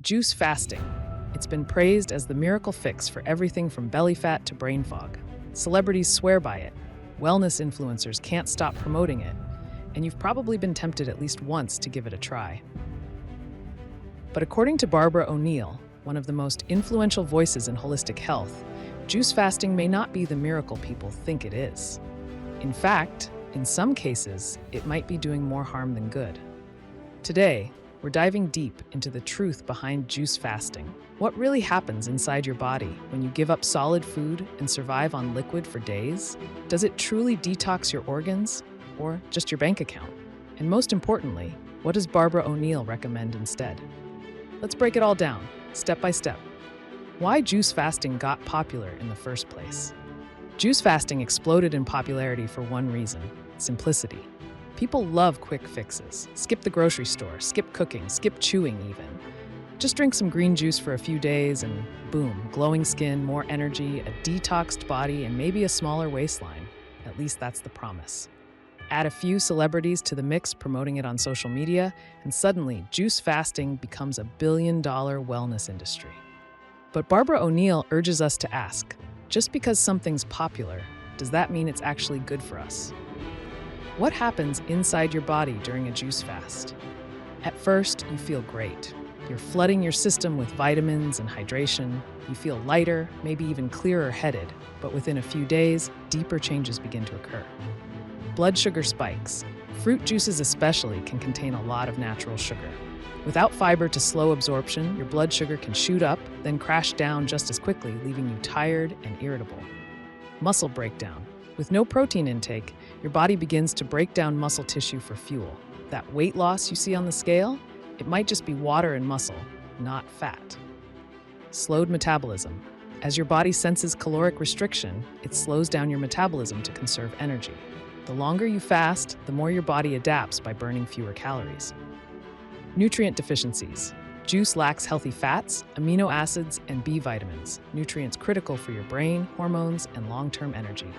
Juice fasting. It's been praised as the miracle fix for everything from belly fat to brain fog. Celebrities swear by it. Wellness influencers can't stop promoting it. And you've probably been tempted at least once to give it a try. But according to Barbara O'Neill, one of the most influential voices in holistic health, juice fasting may not be the miracle people think it is. In fact, in some cases, it might be doing more harm than good. Today, we're diving deep into the truth behind juice fasting. What really happens inside your body when you give up solid food and survive on liquid for days? Does it truly detox your organs or just your bank account? And most importantly, what does Barbara O'Neill recommend instead? Let's break it all down, step by step. Why juice fasting got popular in the first place. Juice fasting exploded in popularity for one reason: simplicity. People love quick fixes. Skip the grocery store, skip cooking, skip chewing even. Just drink some green juice for a few days and boom, glowing skin, more energy, a detoxed body, and maybe a smaller waistline. At least that's the promise. Add a few celebrities to the mix promoting it on social media, and suddenly juice fasting becomes a billion-dollar wellness industry. But Barbara O'Neill urges us to ask, just because something's popular, does that mean it's actually good for us? What happens inside your body during a juice fast? At first, you feel great. You're flooding your system with vitamins and hydration. You feel lighter, maybe even clearer-headed, but within a few days, deeper changes begin to occur. Blood sugar spikes. Fruit juices especially can contain a lot of natural sugar. Without fiber to slow absorption, your blood sugar can shoot up, then crash down just as quickly, leaving you tired and irritable. Muscle breakdown. With no protein intake, your body begins to break down muscle tissue for fuel. That weight loss you see on the scale, it might just be water and muscle, not fat. Slowed metabolism. As your body senses caloric restriction, it slows down your metabolism to conserve energy. The longer you fast, the more your body adapts by burning fewer calories. Nutrient deficiencies. Juice lacks healthy fats, amino acids, and B vitamins, nutrients critical for your brain, hormones, and long-term energy.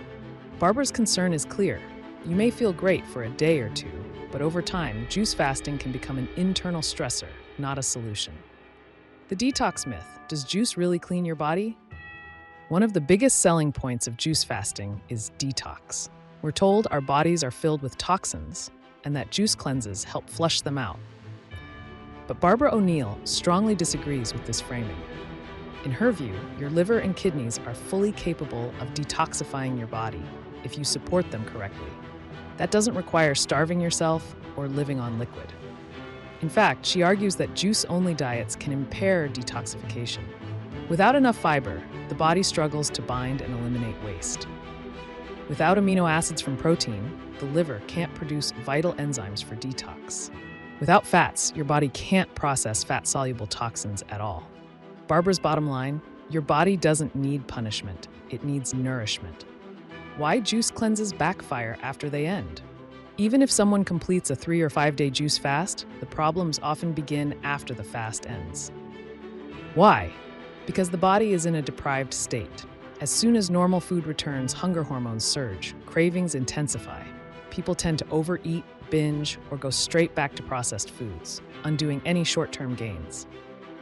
Barbara's concern is clear. You may feel great for a day or two, but over time, juice fasting can become an internal stressor, not a solution. The detox myth. Does juice really clean your body? One of the biggest selling points of juice fasting is detox. We're told our bodies are filled with toxins and that juice cleanses help flush them out. But Barbara O'Neill strongly disagrees with this framing. In her view, your liver and kidneys are fully capable of detoxifying your body if you support them correctly. That doesn't require starving yourself or living on liquid. In fact, she argues that juice-only diets can impair detoxification. Without enough fiber, the body struggles to bind and eliminate waste. Without amino acids from protein, the liver can't produce vital enzymes for detox. Without fats, your body can't process fat-soluble toxins at all. Barbara's bottom line, your body doesn't need punishment, it needs nourishment. Why juice cleanses backfire after they end? Even if someone completes a 3 or 5 day juice fast, the problems often begin after the fast ends. Why? Because the body is in a deprived state. As soon as normal food returns, hunger hormones surge, cravings intensify. People tend to overeat, binge, or go straight back to processed foods, undoing any short-term gains.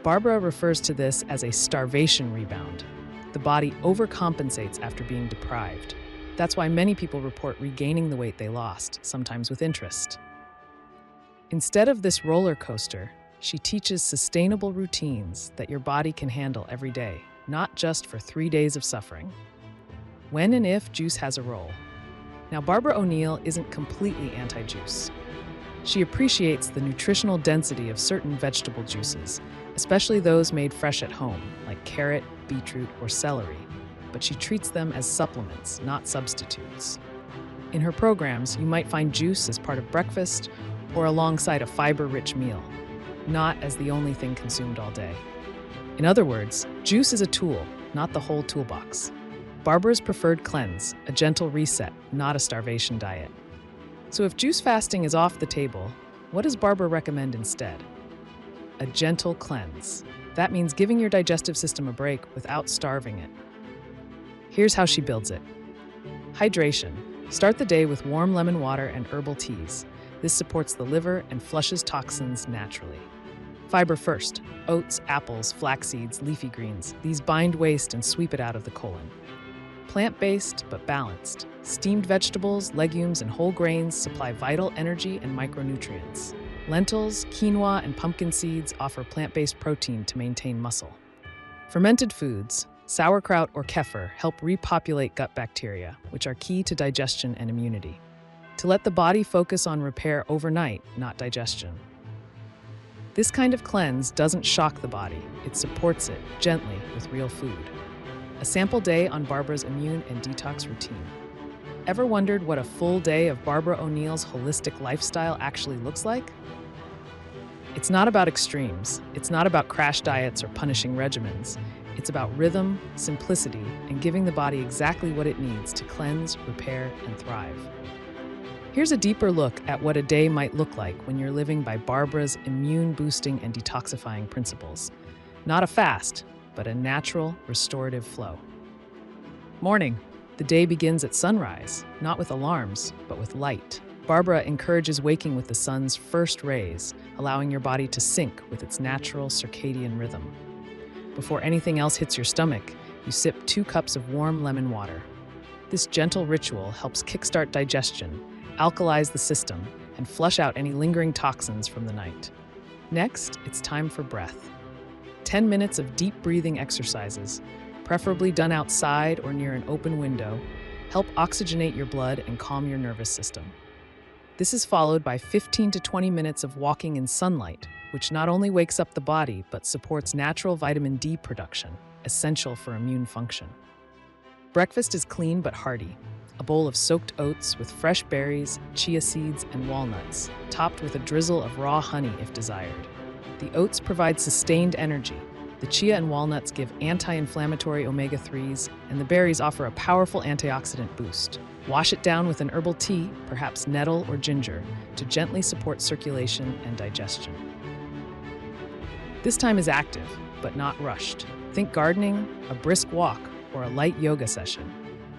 Barbara refers to this as a starvation rebound. The body overcompensates after being deprived. That's why many people report regaining the weight they lost, sometimes with interest. Instead of this roller coaster, she teaches sustainable routines that your body can handle every day, not just for 3 days of suffering. When and if juice has a role. Now, Barbara O'Neill isn't completely anti-juice. She appreciates the nutritional density of certain vegetable juices, especially those made fresh at home, like carrot, beetroot, or celery, but she treats them as supplements, not substitutes. In her programs, you might find juice as part of breakfast or alongside a fiber-rich meal, not as the only thing consumed all day. In other words, juice is a tool, not the whole toolbox. Barbara's preferred cleanse, a gentle reset, not a starvation diet. So if juice fasting is off the table, what does Barbara recommend instead? A gentle cleanse. That means giving your digestive system a break without starving it. Here's how she builds it. Hydration. Start the day with warm lemon water and herbal teas. This supports the liver and flushes toxins naturally. Fiber first: oats, apples, flax seeds, leafy greens. These bind waste and sweep it out of the colon. Plant-based but balanced: steamed vegetables, legumes, and whole grains supply vital energy and micronutrients. Lentils, quinoa, and pumpkin seeds offer plant-based protein to maintain muscle. Fermented foods: sauerkraut or kefir help repopulate gut bacteria, which are key to digestion and immunity. To let the body focus on repair overnight, not digestion. This kind of cleanse doesn't shock the body, it supports it gently with real food. A sample day on Barbara's immune and detox routine. Ever wondered what a full day of Barbara O'Neill's holistic lifestyle actually looks like? It's not about extremes. It's not about crash diets or punishing regimens. It's about rhythm, simplicity, and giving the body exactly what it needs to cleanse, repair, and thrive. Here's a deeper look at what a day might look like when you're living by Barbara's immune-boosting and detoxifying principles. Not a fast, but a natural, restorative flow. Morning. The day begins at sunrise, not with alarms, but with light. Barbara encourages waking with the sun's first rays, allowing your body to sync with its natural circadian rhythm. Before anything else hits your stomach, you sip 2 cups of warm lemon water. This gentle ritual helps kickstart digestion, alkalize the system, and flush out any lingering toxins from the night. Next, it's time for breath. 10 minutes of deep breathing exercises, preferably done outside or near an open window, help oxygenate your blood and calm your nervous system. This is followed by 15 to 20 minutes of walking in sunlight, which not only wakes up the body but supports natural vitamin D production, essential for immune function. Breakfast is clean but hearty. A bowl of soaked oats with fresh berries, chia seeds, and walnuts, topped with a drizzle of raw honey if desired. The oats provide sustained energy. The chia and walnuts give anti-inflammatory omega-3s, and the berries offer a powerful antioxidant boost. Wash it down with an herbal tea, perhaps nettle or ginger, to gently support circulation and digestion. This time is active, but not rushed. Think gardening, a brisk walk, or a light yoga session.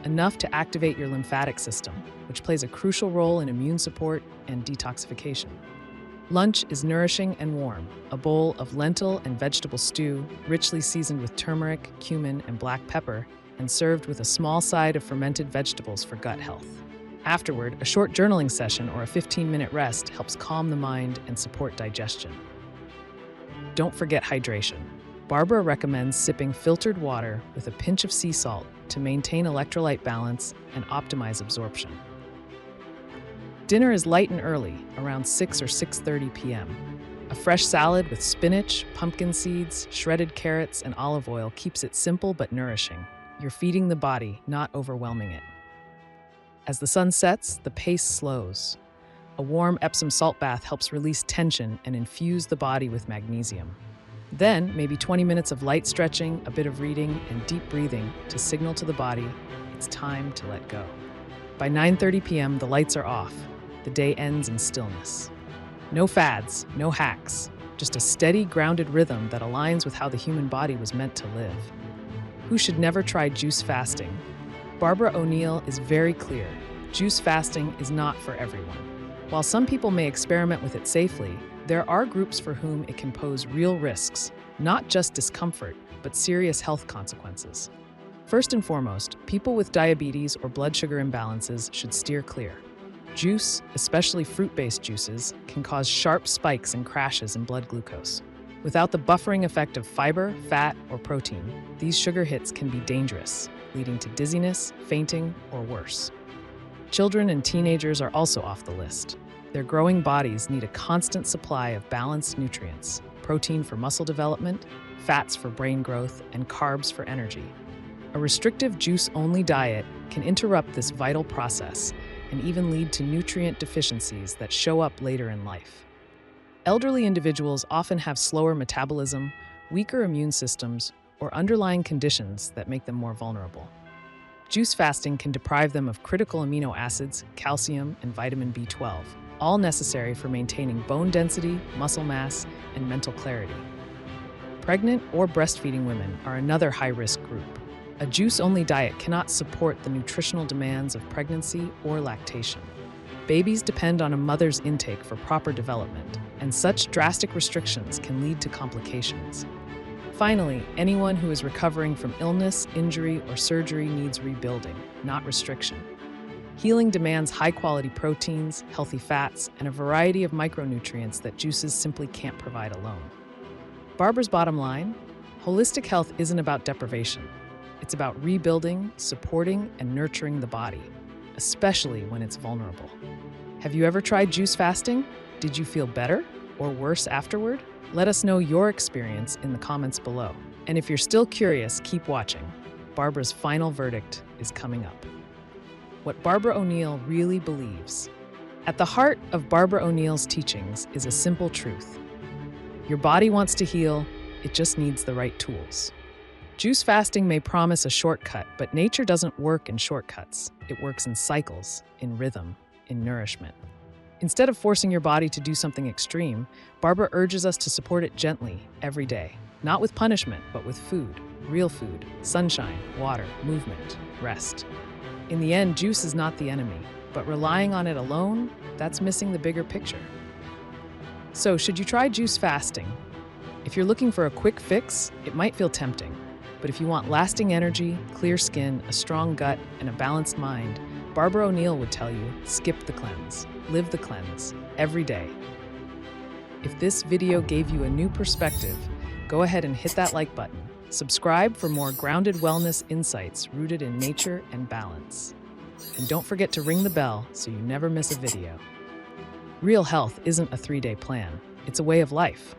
Enough to activate your lymphatic system, which plays a crucial role in immune support and detoxification. Lunch is nourishing and warm, a bowl of lentil and vegetable stew, richly seasoned with turmeric, cumin, and black pepper, and served with a small side of fermented vegetables for gut health. Afterward, a short journaling session or a 15-minute rest helps calm the mind and support digestion. Don't forget hydration. Barbara recommends sipping filtered water with a pinch of sea salt to maintain electrolyte balance and optimize absorption. Dinner is light and early, around 6 or 6:30 p.m. A fresh salad with spinach, pumpkin seeds, shredded carrots, and olive oil keeps it simple but nourishing. You're feeding the body, not overwhelming it. As the sun sets, the pace slows. A warm Epsom salt bath helps release tension and infuse the body with magnesium. Then, maybe 20 minutes of light stretching, a bit of reading, and deep breathing to signal to the body it's time to let go. By 9:30 p.m., the lights are off. The day ends in stillness. No fads, no hacks, just a steady, grounded rhythm that aligns with how the human body was meant to live. Who should never try juice fasting? Barbara O'Neill is very clear. Juice fasting is not for everyone. While some people may experiment with it safely, there are groups for whom it can pose real risks, not just discomfort, but serious health consequences. First and foremost, people with diabetes or blood sugar imbalances should steer clear. Juice, especially fruit-based juices, can cause sharp spikes and crashes in blood glucose. Without the buffering effect of fiber, fat, or protein, these sugar hits can be dangerous, leading to dizziness, fainting, or worse. Children and teenagers are also off the list. Their growing bodies need a constant supply of balanced nutrients: protein for muscle development, fats for brain growth, and carbs for energy. A restrictive juice-only diet can interrupt this vital process and even lead to nutrient deficiencies that show up later in life. Elderly individuals often have slower metabolism, weaker immune systems, or underlying conditions that make them more vulnerable. Juice fasting can deprive them of critical amino acids, calcium, and vitamin B12, all necessary for maintaining bone density, muscle mass, and mental clarity. Pregnant or breastfeeding women are another high-risk group. A juice-only diet cannot support the nutritional demands of pregnancy or lactation. Babies depend on a mother's intake for proper development, and such drastic restrictions can lead to complications. Finally, anyone who is recovering from illness, injury, or surgery needs rebuilding, not restriction. Healing demands high-quality proteins, healthy fats, and a variety of micronutrients that juices simply can't provide alone. Barbara's bottom line: holistic health isn't about deprivation. It's about rebuilding, supporting, and nurturing the body, especially when it's vulnerable. Have you ever tried juice fasting? Did you feel better or worse afterward? Let us know your experience in the comments below. And if you're still curious, keep watching. Barbara's final verdict is coming up. What Barbara O'Neill really believes. At the heart of Barbara O'Neill's teachings is a simple truth. Your body wants to heal, it just needs the right tools. Juice fasting may promise a shortcut, but nature doesn't work in shortcuts. It works in cycles, in rhythm, in nourishment. Instead of forcing your body to do something extreme, Barbara urges us to support it gently every day, not with punishment, but with food, real food, sunshine, water, movement, rest. In the end, juice is not the enemy, but relying on it alone, that's missing the bigger picture. So, should you try juice fasting? If you're looking for a quick fix, it might feel tempting. But if you want lasting energy, clear skin, a strong gut, and a balanced mind, Barbara O'Neill would tell you, skip the cleanse, live the cleanse, every day. If this video gave you a new perspective, go ahead and hit that like button. Subscribe for more grounded wellness insights rooted in nature and balance. And don't forget to ring the bell so you never miss a video. Real health isn't a 3-day plan, it's a way of life.